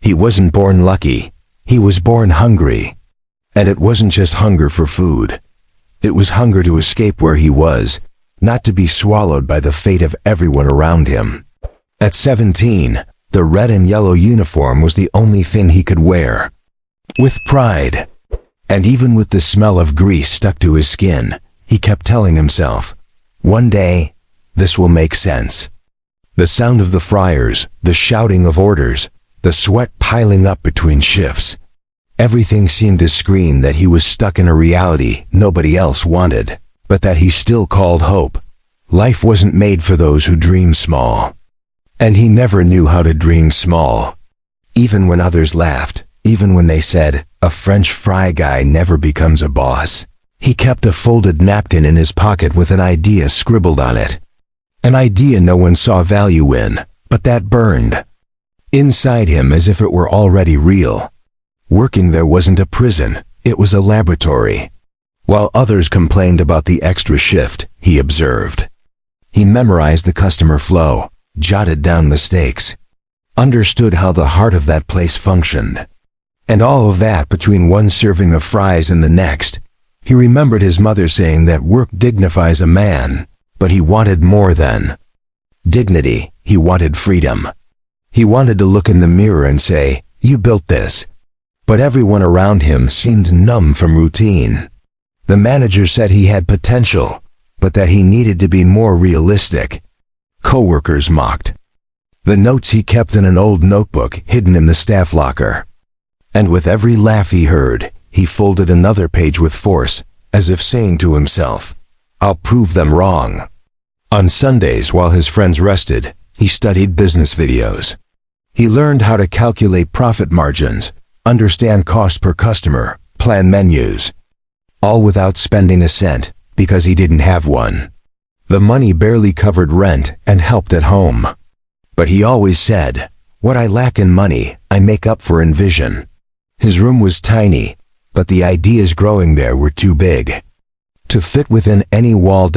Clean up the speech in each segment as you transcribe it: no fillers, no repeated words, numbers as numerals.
He wasn't born lucky. He was born hungry. And it wasn't just hunger for food. It was hunger to escape where he was, not to be swallowed by the fate of everyone around him. At 17, the red and yellow uniform was the only thing he could wear. With pride, and even with the smell of grease stuck to his skin, he kept telling himself, one day, this will make sense. The sound of the fryers, the shouting of orders, the sweat piling up between shifts. Everything seemed to scream that he was stuck in a reality nobody else wanted, but that he still called hope. Life wasn't made for those who dream small. And he never knew how to dream small. Even when others laughed, even when they said, a French fry guy never becomes a boss, he kept a folded napkin in his pocket with an idea scribbled on it. An idea no one saw value in, but that burned inside him as if it were already real. Working there wasn't a prison, it was a laboratory. While others complained about the extra shift, he observed. He memorized the customer flow, jotted down mistakes, understood how the heart of that place functioned. And all of that between one serving of fries and the next. He remembered his mother saying that work dignifies a man, but he wanted more than dignity. He wanted freedom. He wanted to look in the mirror and say, you built this. But everyone around him seemed numb from routine. The manager said he had potential, but that he needed to be more realistic. Coworkers mocked. The notes he kept in an old notebook hidden in the staff locker. And with every laugh he heard, he folded another page with force, as if saying to himself, I'll prove them wrong. On Sundays, while his friends rested, he studied business videos. He learned how to calculate profit margins, understand cost per customer, plan menus. All without spending a cent, because he didn't have one. The money barely covered rent and helped at home. But he always said, what I lack in money, I make up for in vision. His room was tiny, but the ideas growing there were too big to fit within any wall.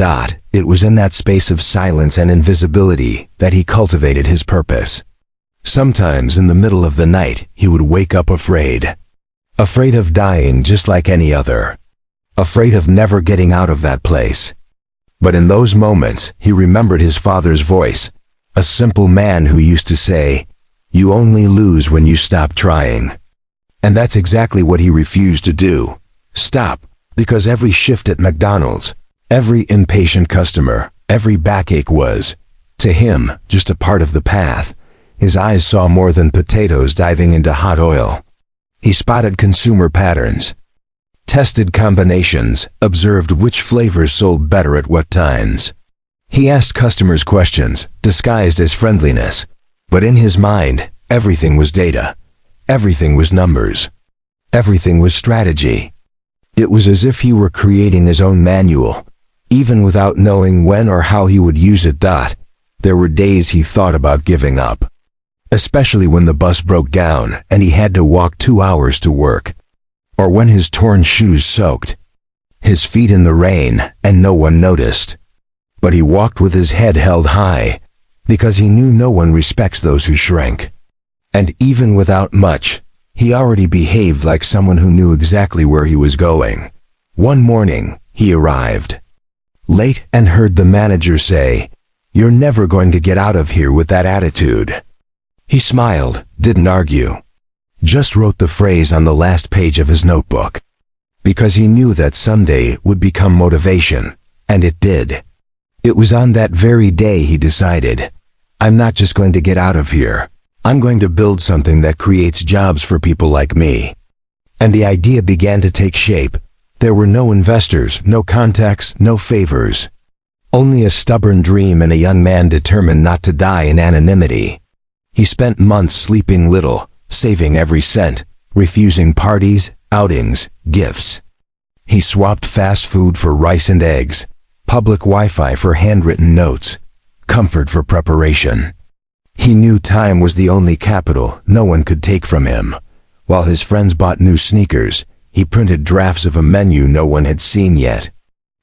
It was in that space of silence and invisibility that he cultivated his purpose. Sometimes in the middle of the night, he would wake up afraid. Afraid of dying just like any other. Afraid of never getting out of that place. But in those moments, he remembered his father's voice, a simple man who used to say, you only lose when you stop trying. And that's exactly what he refused to do. Stop, because every shift at McDonald's, every impatient customer, every backache was, to him, just a part of the path. His eyes saw more than potatoes diving into hot oil. He spotted consumer patterns, tested combinations, observed which flavors sold better at what times. He asked customers questions, disguised as friendliness, but in his mind, everything was data. Everything was numbers. Everything was strategy. It was as if he were creating his own manual, even without knowing when or how he would use it. There were days he thought about giving up. Especially when the bus broke down and he had to walk 2 hours to work. Or when his torn shoes soaked his feet in the rain and no one noticed. But he walked with his head held high, because he knew no one respects those who shrink. And even without much, he already behaved like someone who knew exactly where he was going. One morning, he arrived late and heard the manager say, "You're never going to get out of here with that attitude." He smiled, didn't argue. Just wrote the phrase on the last page of his notebook. Because he knew that someday it would become motivation, and it did. It was on that very day he decided, I'm not just going to get out of here. I'm going to build something that creates jobs for people like me. And the idea began to take shape. There were no investors, no contacts, no favors. Only a stubborn dream and a young man determined not to die in anonymity. He spent months sleeping little, saving every cent, refusing parties, outings, gifts. He swapped fast food for rice and eggs, public Wi-Fi for handwritten notes, comfort for preparation. He knew time was the only capital no one could take from him. While his friends bought new sneakers, he printed drafts of a menu no one had seen yet.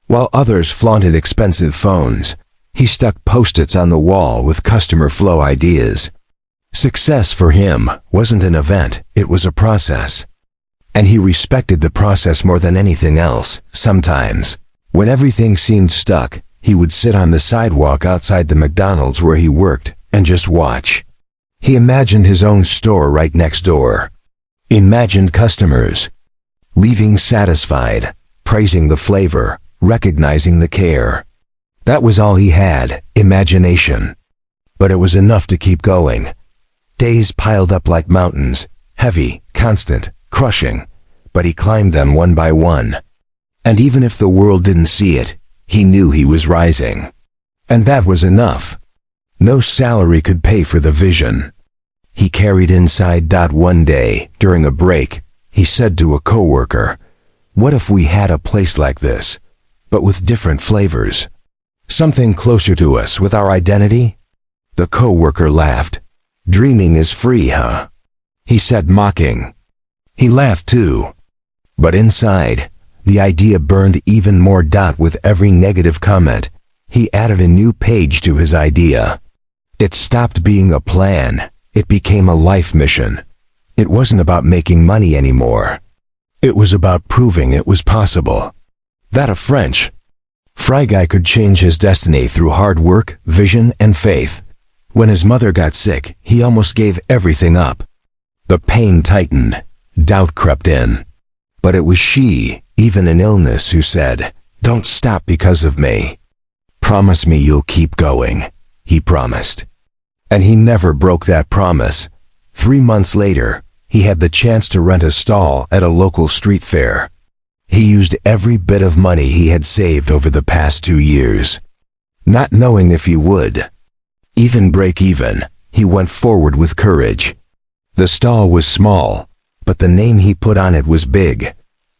While others flaunted expensive phones, he stuck Post-its on the wall with customer flow ideas. Success for him wasn't an event, it was a process. And he respected the process more than anything else. Sometimes, when everything seemed stuck, he would sit on the sidewalk outside the McDonald's where he worked and just watch. He imagined his own store right next door. Imagined customers leaving satisfied, praising the flavor, recognizing the care. That was all he had, imagination. But it was enough to keep going. Days piled up like mountains, heavy, constant, crushing, but he climbed them one by one. And even if the world didn't see it, he knew he was rising. And that was enough. No salary could pay for the vision. He carried inside. One day, during a break, he said to a coworker, "What if we had a place like this, but with different flavors? Something closer to us with our identity?" The coworker laughed. "Dreaming is free, huh?" he said, mocking. He laughed too. But inside, the idea burned even more. With every negative comment, he added a new page to his idea. It stopped being a plan. It became a life mission. It wasn't about making money anymore. It was about proving it was possible. That a French fry guy could change his destiny through hard work, vision, and faith. When his mother got sick, he almost gave everything up. The pain tightened. Doubt crept in. But it was she, even in illness, who said, "Don't stop because of me. Promise me you'll keep going," he promised. And he never broke that promise. 3 months later, he had the chance to rent a stall at a local street fair. He used every bit of money he had saved over the past 2 years. Not knowing if he would even break even, he went forward with courage. The stall was small, but the name he put on it was big.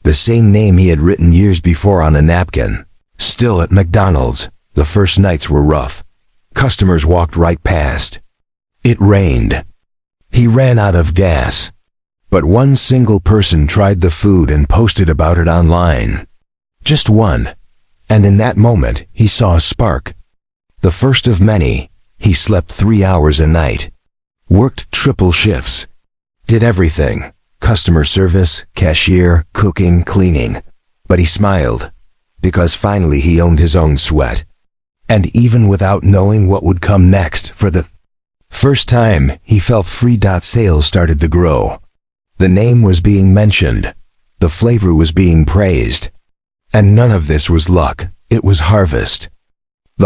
The same name he had written years before on a napkin. Still at McDonald's, the first nights were rough. Customers walked right past. It rained. He ran out of gas. But one single person tried the food and posted about it online. Just one. And in that moment, he saw a spark. The first of many. He slept 3 hours a night. Worked triple shifts. Did everything. Customer service, cashier, cooking, cleaning. But he smiled. Because finally he owned his own sweat. And even without knowing what would come next, for the first time, he felt free. Sales started to grow. The name was being mentioned. The flavor was being praised. And none of this was luck, it was harvest.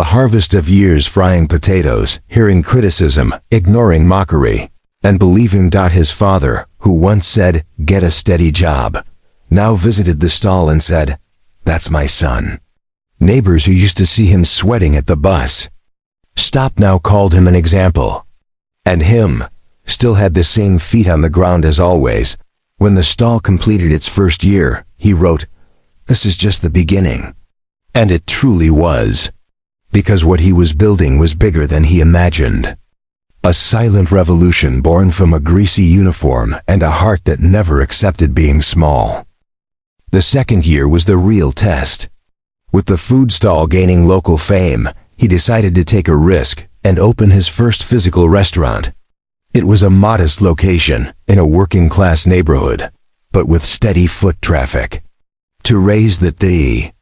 The harvest of years frying potatoes, hearing criticism, ignoring mockery, and believing. His father, who once said, "Get a steady job," now visited the stall and said, "That's my son." Neighbors who used to see him sweating at the bus stop now called him an example. And him still had the same feet on the ground as always. When the stall completed its first year, he wrote, "This is just the beginning." And it truly was. Because what he was building was bigger than he imagined. A silent revolution born from a greasy uniform and a heart that never accepted being small. The second year was the real test. With the food stall gaining local fame, he decided to take a risk and open his first physical restaurant. It was a modest location in a working-class neighborhood, but with steady foot traffic. To raise the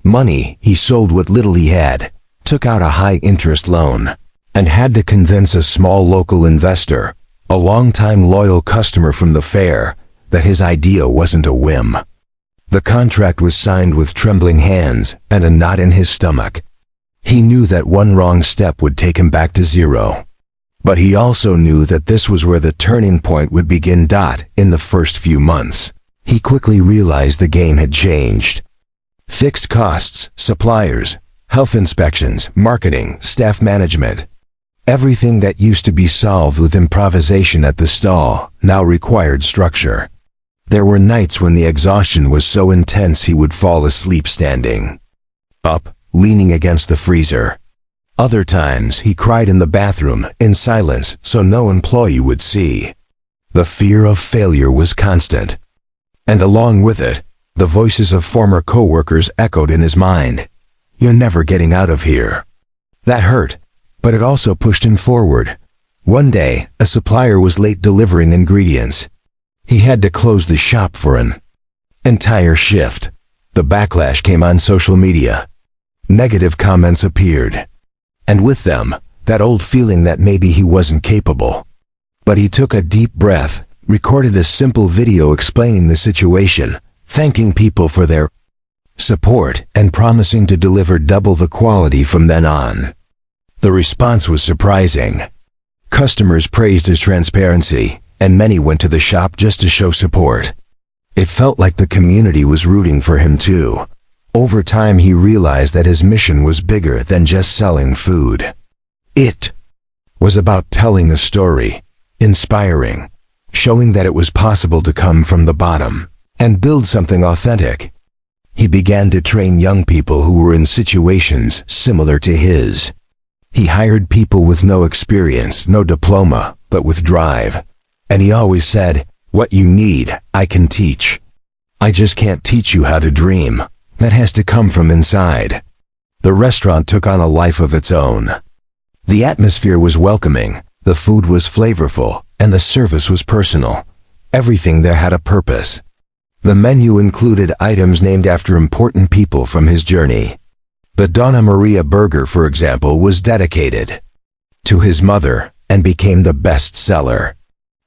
money, he sold what little he had, took out a high-interest loan, and had to convince a small local investor, a long-time loyal customer from the fair, that his idea wasn't a whim. The contract was signed with trembling hands and a knot in his stomach. He knew that one wrong step would take him back to zero. But he also knew that this was where the turning point would begin. In the first few months, he quickly realized the game had changed. Fixed costs, suppliers, health inspections, marketing, staff management. Everything that used to be solved with improvisation at the stall now required structure. There were nights when the exhaustion was so intense he would fall asleep standing up, leaning against the freezer. Other times he cried in the bathroom, in silence, so no employee would see. The fear of failure was constant. And along with it, the voices of former coworkers echoed in his mind. "You're never getting out of here." That hurt, but it also pushed him forward. One day, a supplier was late delivering ingredients. He had to close the shop for an entire shift. The backlash came on social media. Negative comments appeared. And with them, that old feeling that maybe he wasn't capable. But he took a deep breath, recorded a simple video explaining the situation, thanking people for their support, and promising to deliver double the quality from then on. The response was surprising. Customers praised his transparency, and many went to the shop just to show support. It felt like the community was rooting for him too. Over time he realized that his mission was bigger than just selling food. It was about telling a story, inspiring, showing that it was possible to come from the bottom and build something authentic. He began to train young people who were in situations similar to his. He hired people with no experience, no diploma, but with drive. And he always said, "What you need, I can teach. I just can't teach you how to dream. That has to come from inside." The restaurant took on a life of its own. The atmosphere was welcoming, the food was flavorful, and the service was personal. Everything there had a purpose. The menu included items named after important people from his journey. The Donna Maria burger, for example, was dedicated to his mother and became the best seller.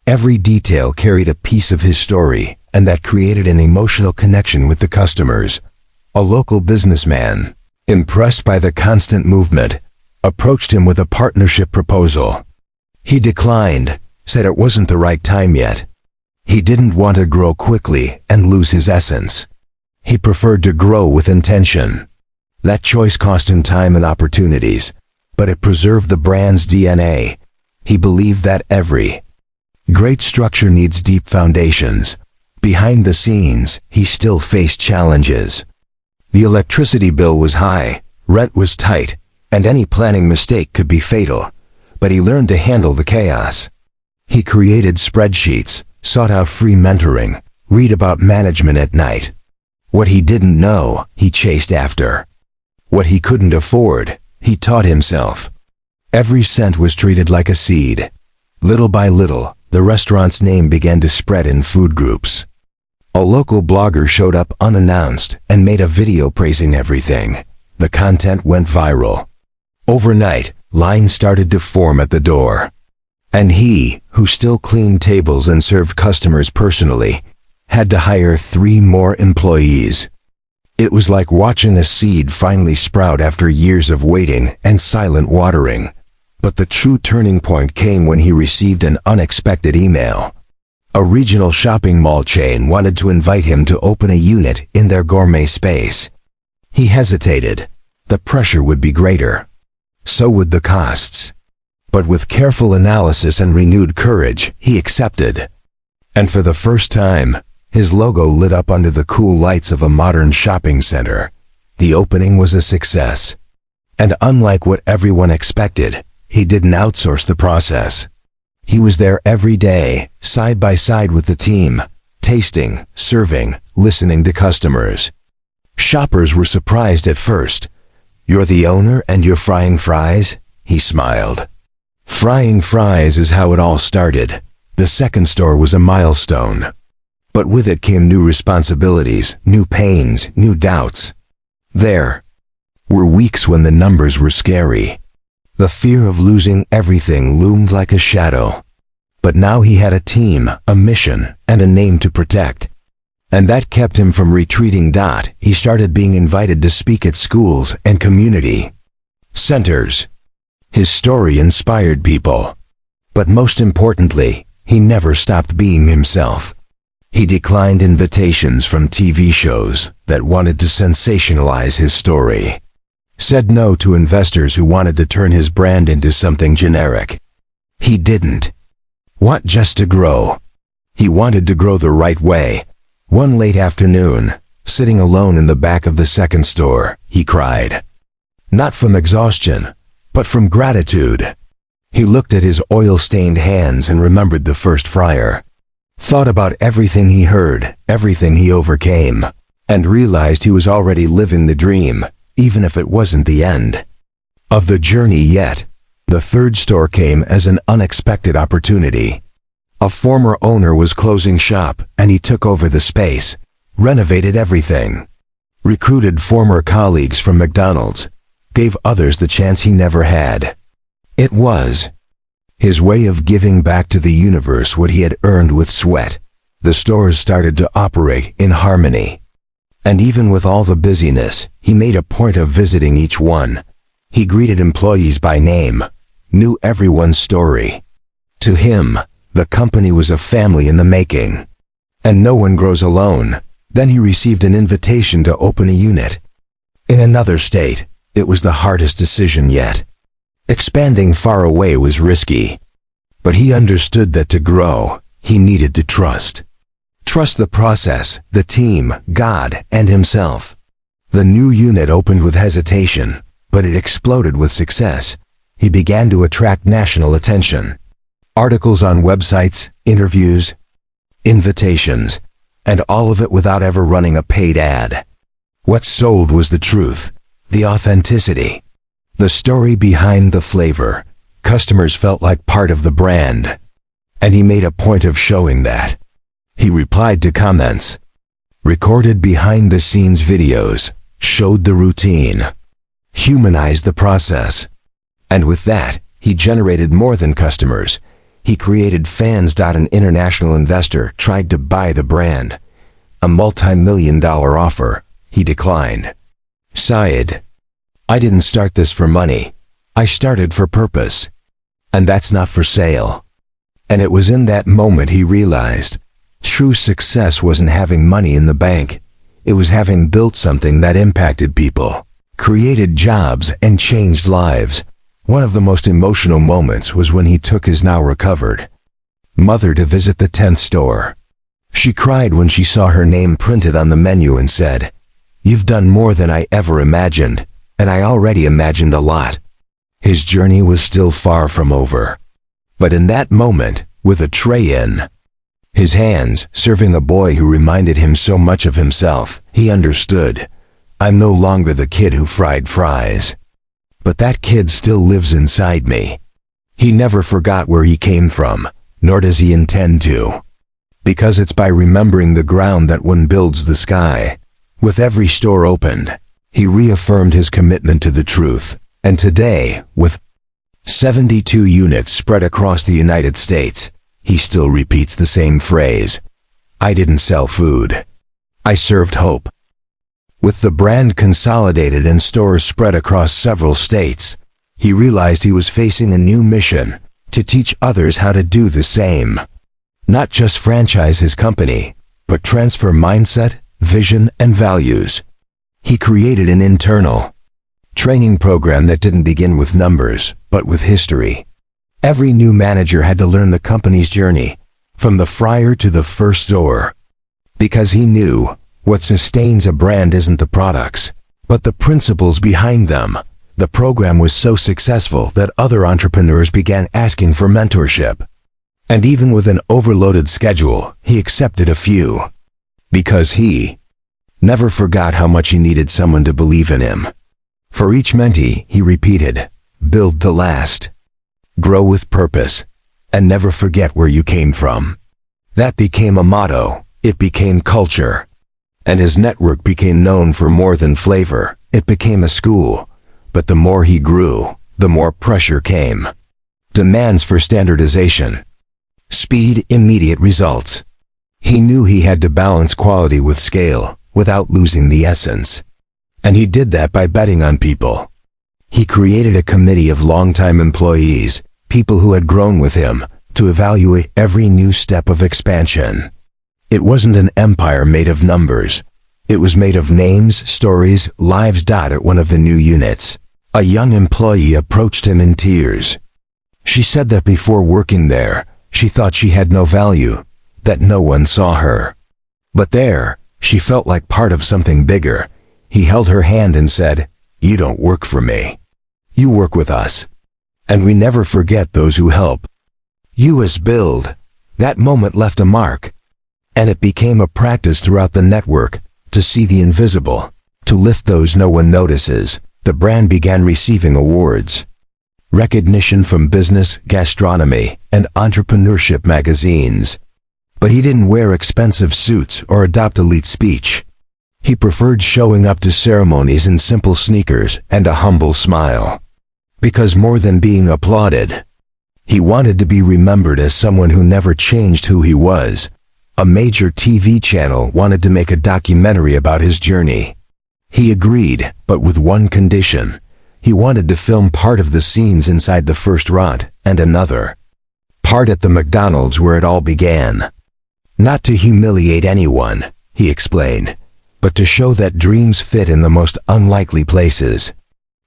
Every detail carried a piece of his story, and that created an emotional connection with the customers. A local businessman, impressed by the constant movement, approached him with a partnership proposal. He declined, said it wasn't the right time yet. He didn't want to grow quickly and lose his essence. He preferred to grow with intention. That choice cost him time and opportunities, but it preserved the brand's DNA. He believed that every great structure needs deep foundations. Behind the scenes, he still faced challenges. The electricity bill was high, rent was tight, and any planning mistake could be fatal. But he learned to handle the chaos. He created spreadsheets, sought out free mentoring, read about management at night. What he didn't know, he chased after. What he couldn't afford, he taught himself. Every cent was treated like a seed. Little by little, the restaurant's name began to spread in food groups. A local blogger showed up unannounced and made a video praising everything. The content went viral. Overnight, lines started to form at the door. And he, who still cleaned tables and served customers personally, had to hire 3 more employees. It was like watching a seed finally sprout after years of waiting and silent watering. But the true turning point came when he received an unexpected email. A regional shopping mall chain wanted to invite him to open a unit in their gourmet space. He hesitated. The pressure would be greater. So would the costs. But with careful analysis and renewed courage, he accepted. And for the first time, his logo lit up under the cool lights of a modern shopping center. The opening was a success. And unlike what everyone expected, he didn't outsource the process. He was there every day, side by side with the team, tasting, serving, listening to customers. Shoppers were surprised at first. "You're the owner and you're frying fries?" He smiled. Frying fries is how it all started. The second store was a milestone. But with it came new responsibilities, new pains, new doubts. There were weeks when the numbers were scary. The fear of losing everything loomed like a shadow. But now he had a team, a mission, and a name to protect. And that kept him from retreating. He started being invited to speak at schools and community centers. His story inspired people. But most importantly, he never stopped being himself. He declined invitations from TV shows that wanted to sensationalize his story. Said no to investors who wanted to turn his brand into something generic. He didn't want just to grow. He wanted to grow the right way. One late afternoon, sitting alone in the back of the second store, he cried. Not from exhaustion, but from gratitude. He looked at his oil-stained hands and remembered the first fryer. Thought about everything he heard, everything he overcame, and realized he was already living the dream, even if it wasn't the end of the journey yet. The third store came as an unexpected opportunity. A former owner was closing shop, and he took over the space, renovated everything, recruited former colleagues from McDonald's, gave others the chance he never had. It was his way of giving back to the universe what he had earned with sweat. The stores started to operate in harmony. And even with all the busyness, he made a point of visiting each one. He greeted employees by name, knew everyone's story. To him, the company was a family in the making. And no one grows alone. Then he received an invitation to open a unit in another state. It was the hardest decision yet. Expanding far away was risky. But he understood that to grow, he needed to trust. Trust the process, the team, God, and himself. The new unit opened with hesitation, but it exploded with success. He began to attract national attention. Articles on websites, interviews, invitations, and all of it without ever running a paid ad. What sold was the truth, the authenticity, the story behind the flavor. Customers felt like part of the brand, and he made a point of showing that. He replied to comments, recorded behind-the-scenes videos, showed the routine, humanized the process. And with that, he generated more than customers. He created fans. An international investor tried to buy the brand. A multi-million-dollar offer. He declined. Sighed. I didn't start this for money. I started for purpose. And that's not for sale. And it was in that moment he realized, true success wasn't having money in the bank. It was having built something that impacted people, created jobs, and changed lives. One of the most emotional moments was when he took his now recovered mother to visit the 10th store. She cried when she saw her name printed on the menu and said, "You've done more than I ever imagined, and I already imagined a lot." His journey was still far from over. But in that moment, with a tray in his hands, serving a boy who reminded him so much of himself, he understood, I'm no longer the kid who fried fries. But that kid still lives inside me. He never forgot where he came from, nor does he intend to. Because it's by remembering the ground that one builds the sky. With every store opened, he reaffirmed his commitment to the truth. And today, with 72 units spread across the United States, he still repeats the same phrase. I didn't sell food. I served hope. With the brand consolidated and stores spread across several states, he realized he was facing a new mission, to teach others how to do the same. Not just franchise his company, but transfer mindset, vision, and values. He created an internal training program that didn't begin with numbers, but with history. Every new manager had to learn the company's journey, from the fryer to the first store. Because he knew, what sustains a brand isn't the products, but the principles behind them. The program was so successful that other entrepreneurs began asking for mentorship. And even with an overloaded schedule, he accepted a few. Because he never forgot how much he needed someone to believe in him. For each mentee, he repeated, build to last, grow with purpose, and never forget where you came from. That became a motto. It became culture. And his network became known for more than flavor. It became a school. But the more he grew, the more pressure came. Demands for standardization. Speed, immediate results. He knew he had to balance quality with scale, without losing the essence. And he did that by betting on people. He created a committee of longtime employees, people who had grown with him, to evaluate every new step of expansion. It wasn't an empire made of numbers. It was made of names, stories, lives. At one of the new units, a young employee approached him in tears. She said that before working there, she thought she had no value, that no one saw her. But there, she felt like part of something bigger. He held her hand and said, "You don't work for me. You work with us. And we never forget those who help." US Build. That moment left a mark. And it became a practice throughout the network, to see the invisible, to lift those no one notices. The brand began receiving awards. recognition from business, gastronomy, and entrepreneurship magazines. But he didn't wear expensive suits or adopt elite speech. He preferred showing up to ceremonies in simple sneakers and a humble smile. Because more than being applauded, he wanted to be remembered as someone who never changed who he was. A major TV channel wanted to make a documentary about his journey. He agreed, but with one condition. He wanted to film part of the scenes inside the first rut and another part at the McDonald's where it all began. Not to humiliate anyone, he explained, but to show that dreams fit in the most unlikely places.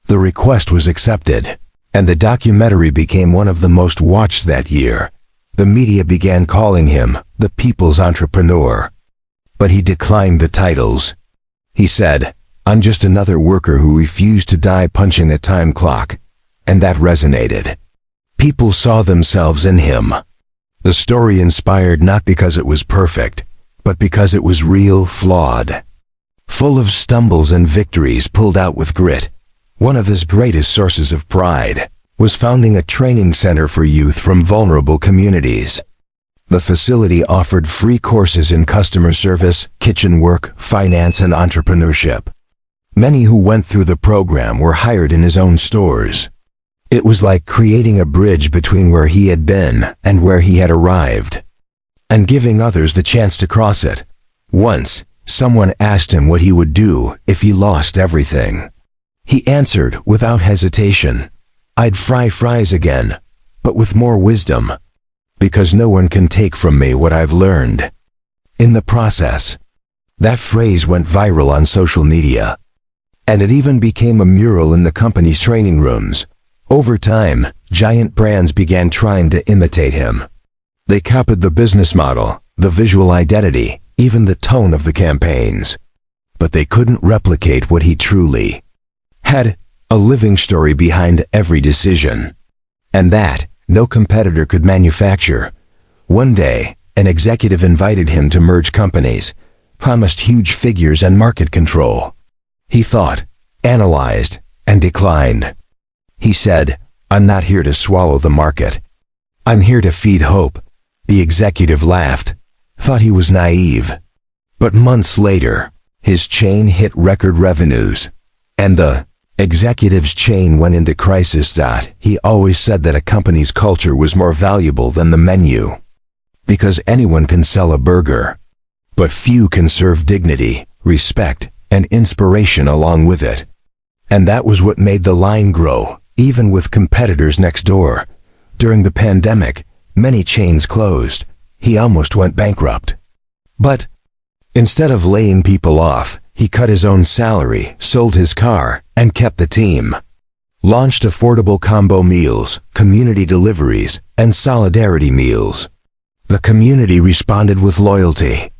The request was accepted, and the documentary became one of the most watched that year. The media began calling him the people's entrepreneur. But he declined the titles. He said, "I'm just another worker who refused to die punching a time clock." And that resonated. People saw themselves in him. The story inspired not because it was perfect, but because it was real, flawed. Full of stumbles and victories pulled out with grit. One of his greatest sources of pride was founding a training center for youth from vulnerable communities. The facility offered free courses in customer service, kitchen work, finance, and entrepreneurship. Many who went through the program were hired in his own stores. It was like creating a bridge between where he had been and where he had arrived, and giving others the chance to cross it. Once, someone asked him what he would do if he lost everything. He answered without hesitation, "I'd fry fries again, but with more wisdom, because no one can take from me what I've learned." In the process, that phrase went viral on social media, and it even became a mural in the company's training rooms. Over time, giant brands began trying to imitate him. They copied the business model, the visual identity, even the tone of the campaigns. But they couldn't replicate what he truly had, a living story behind every decision. And that, no competitor could manufacture. One day, an executive invited him to merge companies, promised huge figures and market control. He thought, analyzed, and declined. He said, "I'm not here to swallow the market. I'm here to feed hope." The executive laughed, thought he was naive. But months later, his chain hit record revenues, and the executive's chain went into crisis. He always said that a company's culture was more valuable than the menu. Because anyone can sell a burger, but few can serve dignity, respect, and inspiration along with it. And that was what made the line grow, even with competitors next door. During the pandemic, many chains closed. He almost went bankrupt. But instead of laying people off, he cut his own salary, sold his car, and kept the team. Launched affordable combo meals, community deliveries, and solidarity meals. The community responded with loyalty.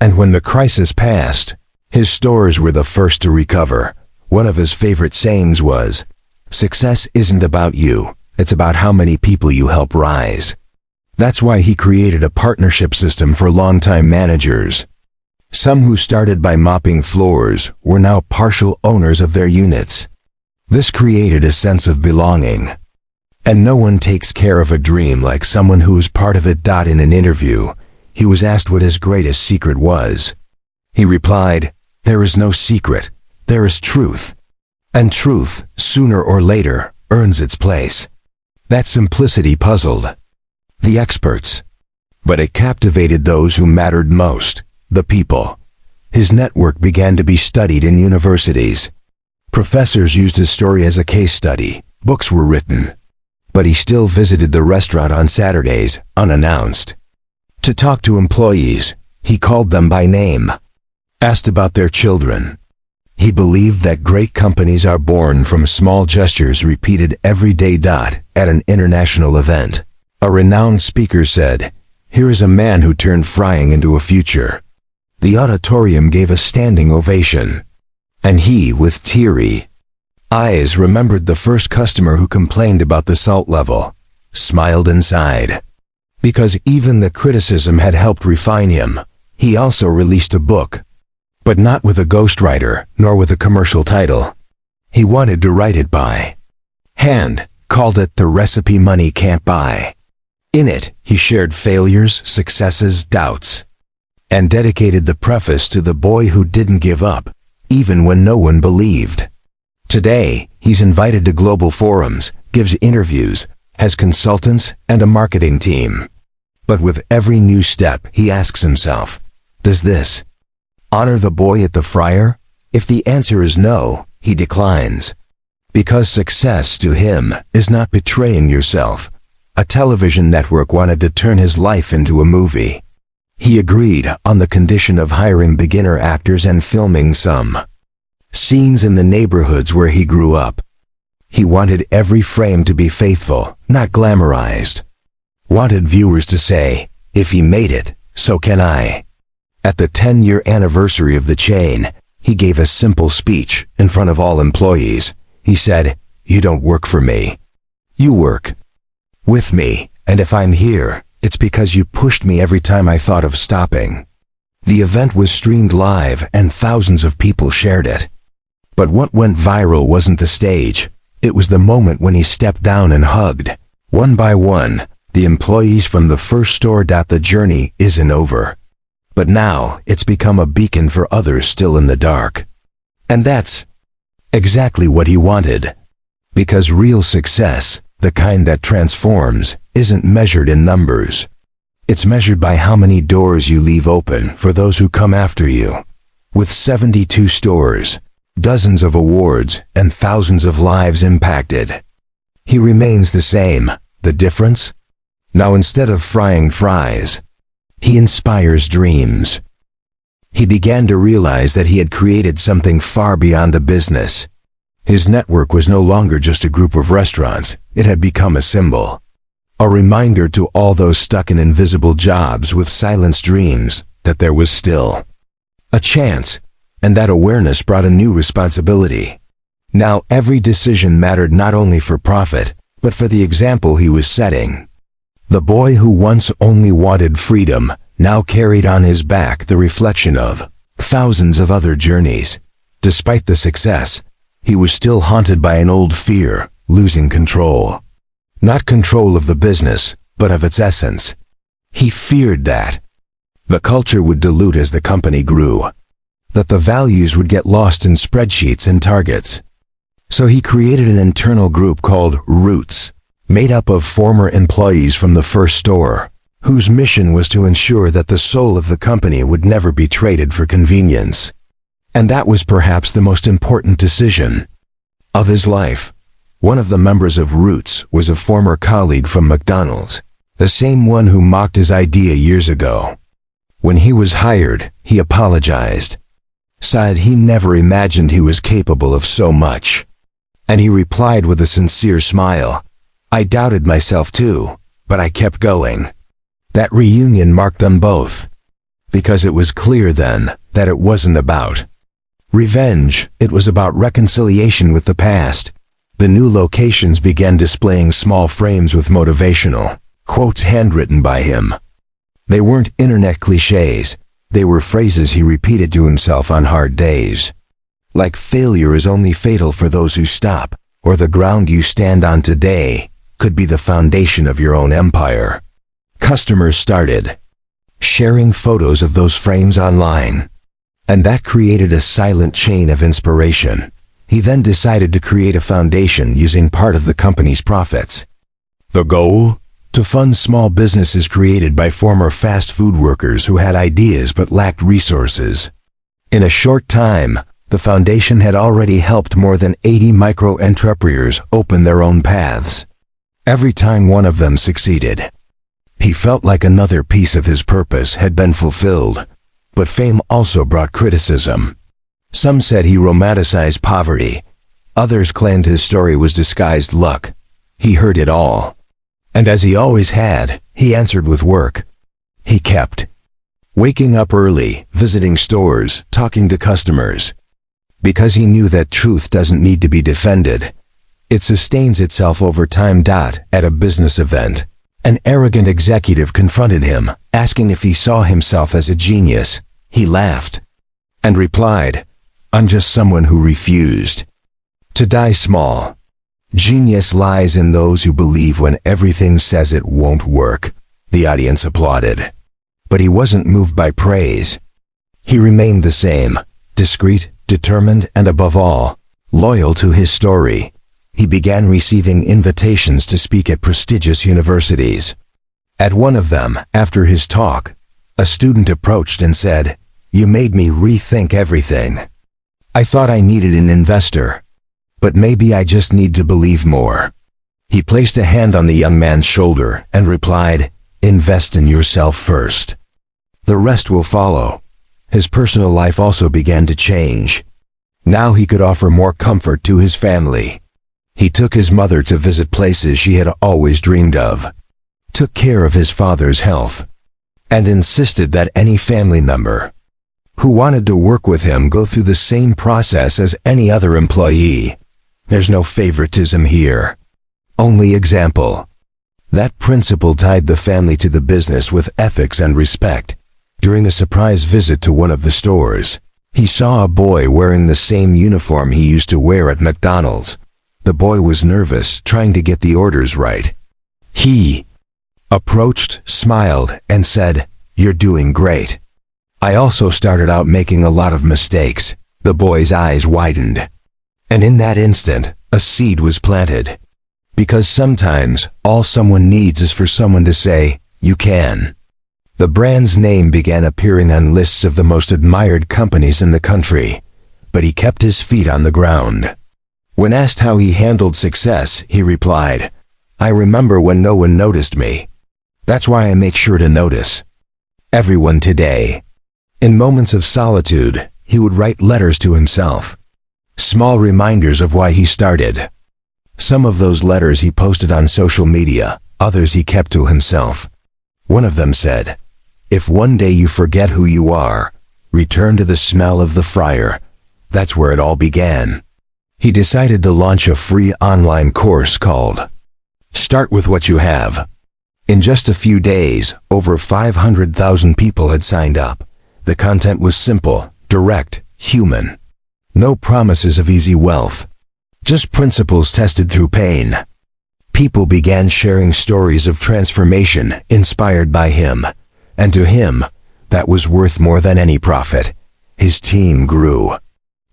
And when the crisis passed, his stores were the first to recover. One of his favorite sayings was, "Success isn't about you, it's about how many people you help rise." That's why he created a partnership system for longtime managers. Some who started by mopping floors were now partial owners of their units. This created a sense of belonging. And no one takes care of a dream like someone who is part of it. In an interview, he was asked what his greatest secret was. He replied, "There is no secret, there is truth. And truth, sooner or later, earns its place." That simplicity puzzled the experts, but it captivated those who mattered most, the people. His network began to be studied in universities. Professors used his story as a case study, books were written. But he still visited the restaurant on Saturdays, unannounced. To talk to employees, he called them by name, asked about their children. He believed that great companies are born from small gestures repeated every day. At an international event, a renowned speaker said, "Here is a man who turned frying into a future." The auditorium gave a standing ovation. And he, with teary eyes, remembered the first customer who complained about the salt level, smiled and sighed. Because even the criticism had helped refine him, he also released a book. But not with a ghostwriter, nor with a commercial title. He wanted to write it by hand, called it the recipe money can't buy. In it, he shared failures, successes, doubts, and dedicated the preface to the boy who didn't give up, even when no one believed. Today, he's invited to global forums, gives interviews, has consultants and a marketing team. But with every new step, he asks himself, does this honor the boy at the fryer? If the answer is no, he declines. Because success to him is not betraying yourself. A television network wanted to turn his life into a movie. He agreed on the condition of hiring beginner actors and filming some scenes in the neighborhoods where he grew up. He wanted every frame to be faithful, not glamorized. Wanted viewers to say, if he made it, so can I. At the 10-year anniversary of the chain, he gave a simple speech in front of all employees. He said, "You don't work for me. You work with me, and if I'm here, it's because you pushed me every time I thought of stopping." The event was streamed live and thousands of people shared it. But what went viral wasn't the stage. It was the moment when he stepped down and hugged, one by one, the employees from the first store. The journey isn't over. But now, it's become a beacon for others still in the dark. And that's exactly what he wanted. Because real success, the kind that transforms, isn't measured in numbers. It's measured by how many doors you leave open for those who come after you. With 72 stores, dozens of awards, and thousands of lives impacted, he remains the same. The difference? Now instead of frying fries, he inspires dreams. He began to realize that he had created something far beyond a business. His network was no longer just a group of restaurants. It had become a symbol. A reminder to all those stuck in invisible jobs with silenced dreams that there was still a chance, and that awareness brought a new responsibility. Now every decision mattered not only for profit, but for the example he was setting. The boy who once only wanted freedom now carried on his back the reflection of thousands of other journeys. Despite the success, he was still haunted by an old fear, losing control. Not control of the business, but of its essence. He feared that the culture would dilute as the company grew, that the values would get lost in spreadsheets and targets. So he created an internal group called Roots, made up of former employees from the first store, whose mission was to ensure that the soul of the company would never be traded for convenience. And that was perhaps the most important decision of his life. One of the members of Roots was a former colleague from McDonald's, the same one who mocked his idea years ago. When he was hired, he apologized, said he never imagined he was capable of so much. And he replied with a sincere smile, "I doubted myself too, but I kept going." That reunion marked them both, because it was clear then that it wasn't about revenge, it was about reconciliation with the past. The new locations began displaying small frames with motivational quotes handwritten by him. They weren't internet cliches, they were phrases he repeated to himself on hard days. Like failure is only fatal for those who stop, or the ground you stand on today could be the foundation of your own empire. Customers started sharing photos of those frames online, and that created a silent chain of inspiration. He then decided to create a foundation using part of the company's profits. The goal? To fund small businesses created by former fast food workers who had ideas but lacked resources. In a short time, the foundation had already helped more than 80 micro-entrepreneurs open their own paths. Every time one of them succeeded, he felt like another piece of his purpose had been fulfilled. But fame also brought criticism. Some said he romanticized poverty. Others claimed his story was disguised luck. He heard it all. And as he always had, he answered with work. He kept waking up early, visiting stores, talking to customers. Because he knew that truth doesn't need to be defended. It sustains itself over time. At a business event, an arrogant executive confronted him, asking if he saw himself as a genius. He laughed and replied, "I'm just someone who refused to die small." Genius lies in those who believe when everything says it won't work. The audience applauded. But he wasn't moved by praise. He remained the same, discreet, determined, and above all, loyal to his story. He began receiving invitations to speak at prestigious universities. At one of them, after his talk, a student approached and said, "You made me rethink everything. I thought I needed an investor, but maybe I just need to believe more." He placed a hand on the young man's shoulder and replied, "Invest in yourself first. The rest will follow." His personal life also began to change. Now he could offer more comfort to his family. He took his mother to visit places she had always dreamed of, took care of his father's health, and insisted that any family member who wanted to work with him go through the same process as any other employee. There's no favoritism here, only example. That principle tied the family to the business with ethics and respect. During a surprise visit to one of the stores, he saw a boy wearing the same uniform he used to wear at McDonald's. The boy was nervous, trying to get the orders right. He approached, smiled, and said, "You're doing great. I also started out making a lot of mistakes." The boy's eyes widened. And in that instant, a seed was planted. Because sometimes, all someone needs is for someone to say, "You can." The brand's name began appearing on lists of the most admired companies in the country, but he kept his feet on the ground. When asked how he handled success, he replied, "I remember when no one noticed me. That's why I make sure to notice everyone today." In moments of solitude, he would write letters to himself, small reminders of why he started. Some of those letters he posted on social media, others he kept to himself. One of them said, "If one day you forget who you are, return to the smell of the fryer. That's where it all began." He decided to launch a free online course called "Start with What You Have." In just a few days, over 500,000 people had signed up. The content was simple, direct, human. No promises of easy wealth, just principles tested through pain. People began sharing stories of transformation inspired by him, and to him, that was worth more than any profit. His team grew.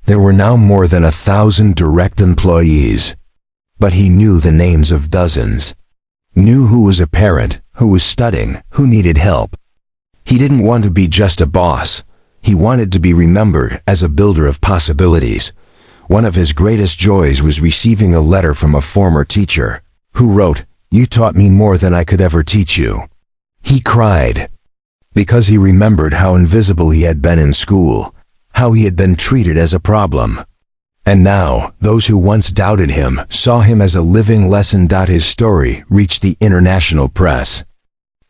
There were now more than 1,000 direct employees, but he knew the names of dozens. Knew who was a parent, who was studying, who needed help. He didn't want to be just a boss. He wanted to be remembered as a builder of possibilities. One of his greatest joys was receiving a letter from a former teacher, who wrote, "You taught me more than I could ever teach you." He cried, because he remembered how invisible he had been in school, how he had been treated as a problem. And now, those who once doubted him saw him as a living lesson. His story reached the international press.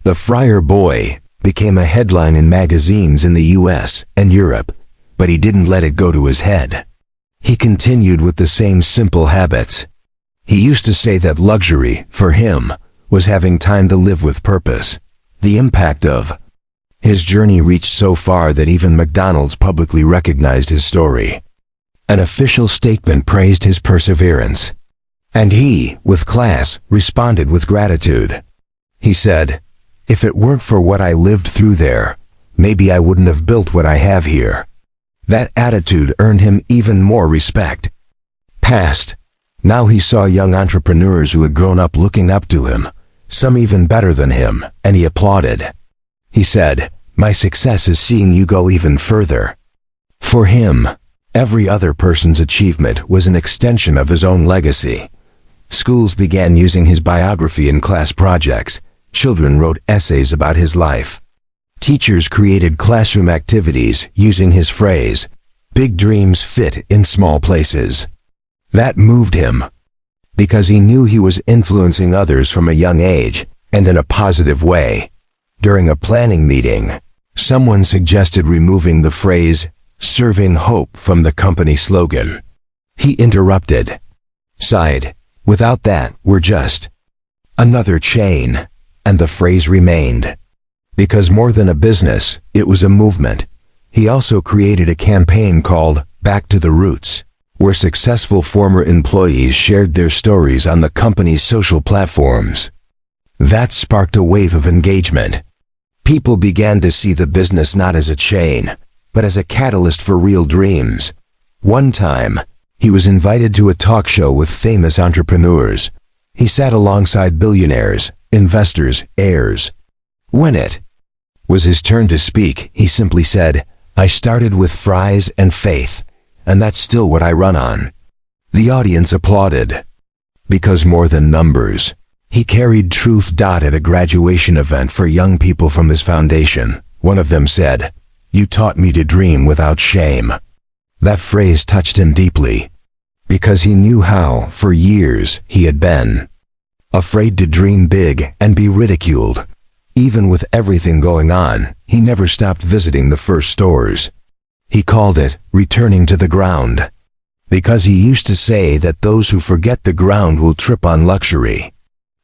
The Fryer Boy became a headline in magazines in the US and Europe, but he didn't let it go to his head. He continued with the same simple habits. He used to say that luxury, for him, was having time to live with purpose. The impact of his journey reached so far that even McDonald's publicly recognized his story. An official statement praised his perseverance. And he, with class, responded with gratitude. He said, "If it weren't for what I lived through there, maybe I wouldn't have built what I have here." That attitude earned him even more respect. Now he saw young entrepreneurs who had grown up looking up to him, some even better than him, and he applauded. He said, "My success is seeing you go even further." For him, every other person's achievement was an extension of his own legacy. Schools began using his biography in class projects. Children wrote essays about his life. Teachers created classroom activities using his phrase, "Big dreams fit in small places." That moved him, because he knew he was influencing others from a young age, and in a positive way. During a planning meeting, someone suggested removing the phrase, "Serving hope," from the company slogan. He interrupted, sighed, "Without that, we're just another chain," and the phrase remained. Because more than a business, it was a movement. He also created a campaign called Back to the Roots. where successful former employees shared their stories on the company's social platforms. That sparked a wave of engagement. People began to see the business not as a chain, but as a catalyst for real dreams. One time, he was invited to a talk show with famous entrepreneurs. He sat alongside billionaires, investors, heirs. When it was his turn to speak, he simply said, "I started with fries and faith, and that's still what I run on." The audience applauded. Because more than numbers, he carried truth. At a graduation event for young people from his foundation, one of them said, "You taught me to dream without shame." That phrase touched him deeply, because he knew how, for years, he had been afraid to dream big and be ridiculed. Even with everything going on, he never stopped visiting the first stores. He called it returning to the ground, because he used to say that those who forget the ground will trip on luxury.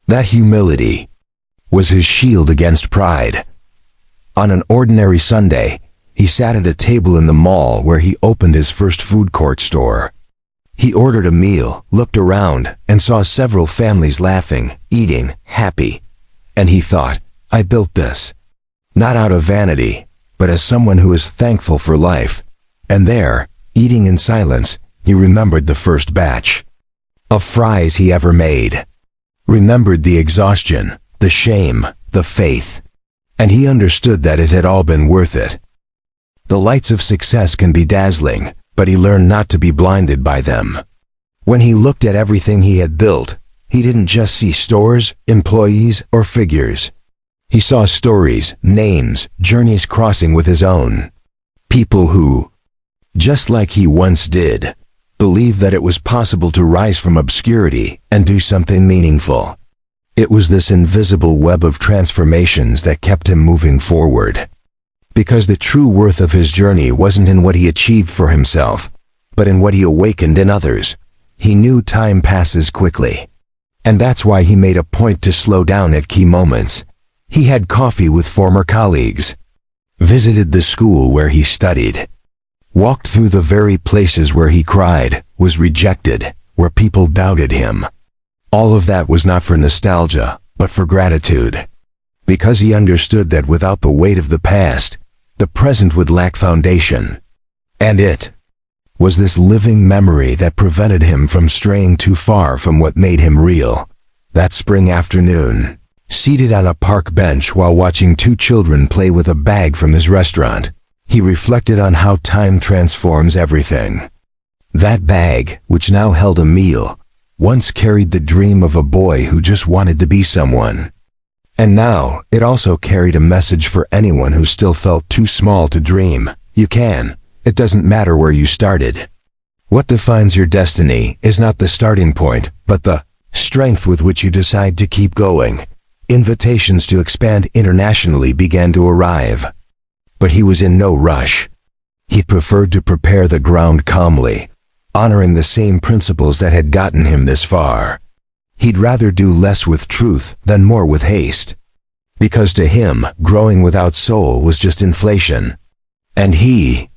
That humility was his shield against pride. On an ordinary Sunday, he sat at a table in the mall where he opened his first food court store. He ordered a meal, looked around, and saw several families laughing, eating, happy. And he thought, "I built this, not out of vanity, but as someone who is thankful for life." And there, eating in silence, he remembered the first batch of fries he ever made. Remembered the exhaustion, the shame, the faith. And he understood that it had all been worth it. The lights of success can be dazzling, but he learned not to be blinded by them. When he looked at everything he had built, he didn't just see stores, employees, or figures. He saw stories, names, journeys crossing with his own. People who, just like he once did, believed that it was possible to rise from obscurity and do something meaningful. It was this invisible web of transformations that kept him moving forward. Because the true worth of his journey wasn't in what he achieved for himself, but in what he awakened in others. He knew time passes quickly. And that's why he made a point to slow down at key moments. He had coffee with former colleagues, visited the school where he studied, walked through the very places where he cried, was rejected, where people doubted him. All of that was not for nostalgia, but for gratitude. Because he understood that without the weight of the past, the present would lack foundation. And it was this living memory that prevented him from straying too far from what made him real. That spring afternoon, seated on a park bench while watching two children play with a bag from his restaurant, he reflected on how time transforms everything. That bag, which now held a meal, once carried the dream of a boy who just wanted to be someone. And now, it also carried a message for anyone who still felt too small to dream. You can. It doesn't matter where you started. What defines your destiny is not the starting point, but the strength with which you decide to keep going. Invitations to expand internationally began to arrive. But he was in no rush. He preferred to prepare the ground calmly, honoring the same principles that had gotten him this far. He'd rather do less with truth than more with haste. Because to him, growing without soul was just inflation. And he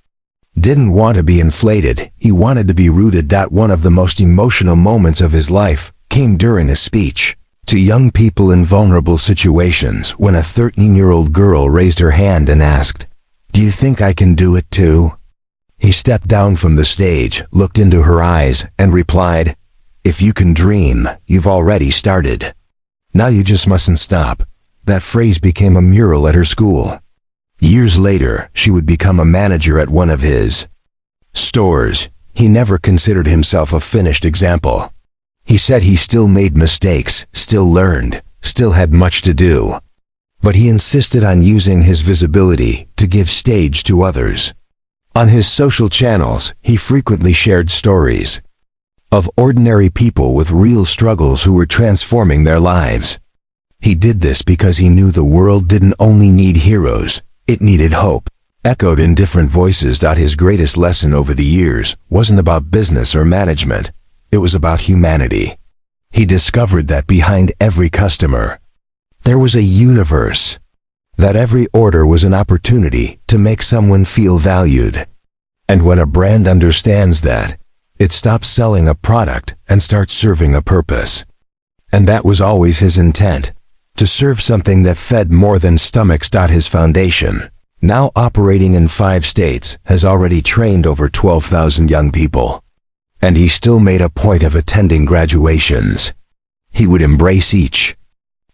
didn't want to be inflated, he wanted to be rooted. One of the most emotional moments of his life came during a speech to young people in vulnerable situations when a 13-year-old girl raised her hand and asked, "Do you think I can do it too?" He stepped down from the stage, looked into her eyes, and replied, "If you can dream, you've already started. Now you just mustn't stop." That phrase became a mural at her school. Years later, she would become a manager at one of his stores. He never considered himself a finished example. He said he still made mistakes, still learned, still had much to do. But he insisted on using his visibility to give stage to others. On his social channels, he frequently shared stories of ordinary people with real struggles who were transforming their lives. He did this because he knew the world didn't only need heroes, it needed hope. Echoed in different voices. His greatest lesson over the years wasn't about business or management, it was about humanity. He discovered that behind every customer, there was a universe. That every order was an opportunity to make someone feel valued. And when a brand understands that, It stops selling a product and starts serving a purpose. And that was always his intent, to serve something that fed more than stomachs. His foundation, now operating in 5 states, has already trained over 12,000 young people. And he still made a point of attending graduations. He would embrace each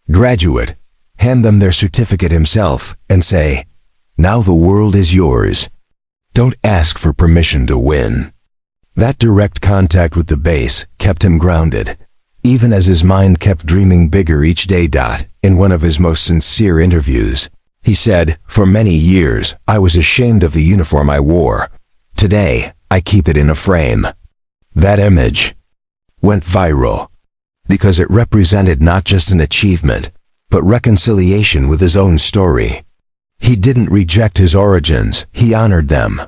graduate, hand them their certificate himself, and say, "Now the world is yours. Don't ask for permission to win." That direct contact with the base kept him grounded, even as his mind kept dreaming bigger each day. In one of his most sincere interviews, he said, "For many years, I was ashamed of the uniform I wore. Today, I keep it in a frame." That image went viral because it represented not just an achievement, but reconciliation with his own story. He didn't reject his origins, he honored them.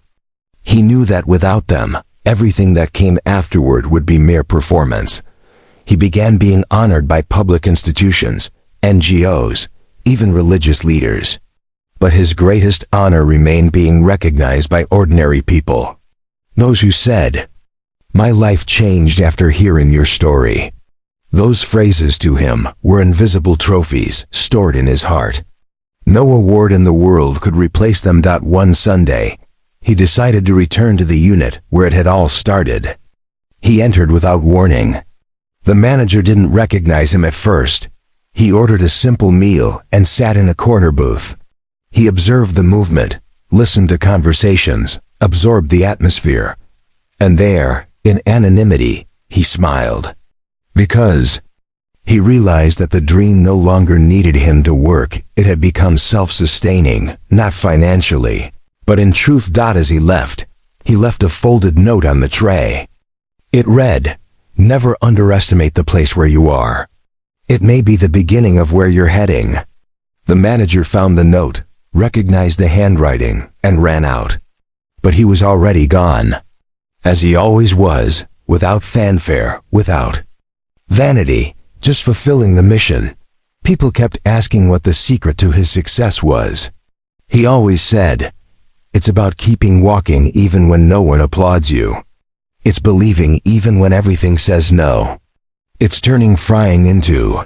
He knew that without them, everything that came afterward would be mere performance. He began being honored by public institutions, NGOs, even religious leaders. But his greatest honor remained being recognized by ordinary people. Those who said, "My life changed after hearing your story." Those phrases to him were invisible trophies stored in his heart. No award in the world could replace them. One Sunday, he decided to return to the unit where it had all started. He entered without warning. The manager didn't recognize him at first. He ordered a simple meal and sat in a corner booth. He observed the movement, listened to conversations, absorbed the atmosphere. And there, in anonymity, he smiled. Because he realized that the dream no longer needed him to work. It had become self-sustaining, not financially, but in truth. As he left a folded note on the tray. It read, "Never underestimate the place where you are. It may be the beginning of where you're heading." The manager found the note, recognized the handwriting, and ran out. But he was already gone. As he always was, without fanfare, without vanity, just fulfilling the mission. People kept asking what the secret to his success was. He always said, "It's about keeping walking even when no one applauds you. It's believing even when everything says no. It's turning frying into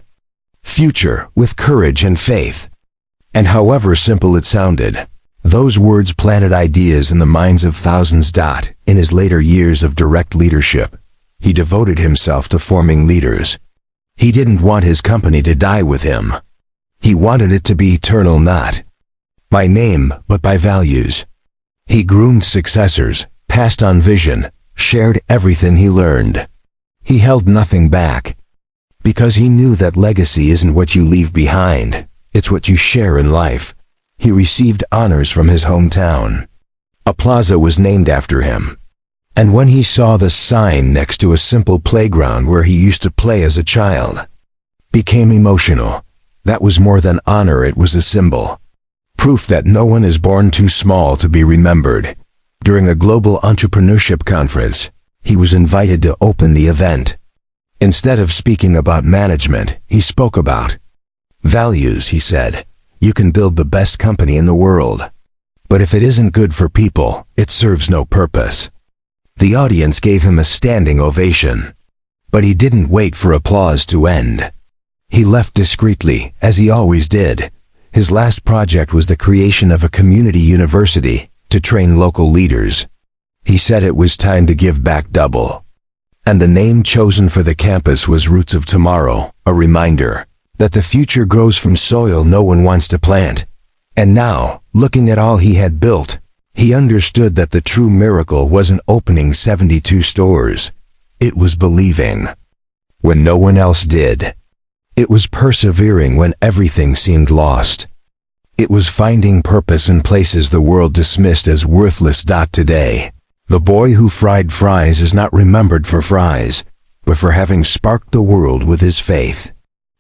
future with courage and faith." And however simple it sounded, those words planted ideas in the minds of thousands. In his later years of direct leadership, he devoted himself to forming leaders. He didn't want his company to die with him. He wanted it to be eternal, not by name, but by values. He groomed successors, passed on vision, shared everything he learned. He held nothing back. Because he knew that legacy isn't what you leave behind, it's what you share in life. He received honors from his hometown. A plaza was named after him. And when he saw the sign next to a simple playground where he used to play as a child, became emotional. That was more than honor, it was a symbol. Proof that no one is born too small to be remembered. During a global entrepreneurship conference, he was invited to open the event. Instead of speaking about management, he spoke about values. He said, "You can build the best company in the world, but if it isn't good for people, it serves no purpose." The audience gave him a standing ovation. But he didn't wait for applause to end. He left discreetly, as he always did. His last project was the creation of a community university to train local leaders. He said it was time to give back double. And the name chosen for the campus was Roots of Tomorrow, a reminder that the future grows from soil no one wants to plant. And now, looking at all he had built, he understood that the true miracle wasn't opening 72 stores. It was believing when no one else did. It was persevering when everything seemed lost. It was finding purpose in places the world dismissed as worthless. Today, the boy who fried fries is not remembered for fries, but for having sparked the world with his faith.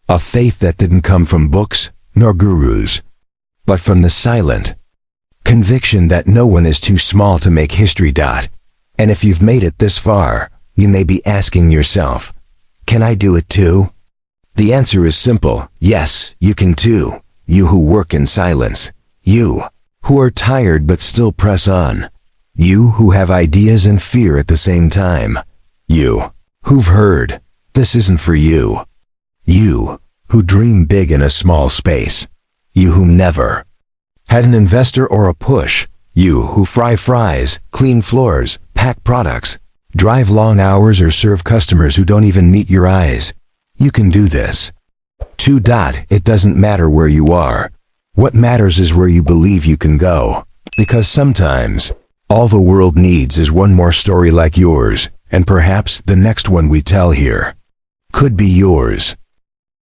A faith that didn't come from books nor gurus, but from the silent conviction that no one is too small to make history. And if you've made it this far, you may be asking yourself, can I do it too? The answer is simple, yes, you can too. You who work in silence. You who are tired but still press on. You who have ideas and fear at the same time. You, who've heard, this isn't for you. You, who dream big in a small space. You who never had an investor or a push. You who fry fries, clean floors, pack products, drive long hours or serve customers who don't even meet your eyes. You can do this. It doesn't matter where you are. What matters is where you believe you can go. Because sometimes, all the world needs is one more story like yours, and perhaps the next one we tell here could be yours.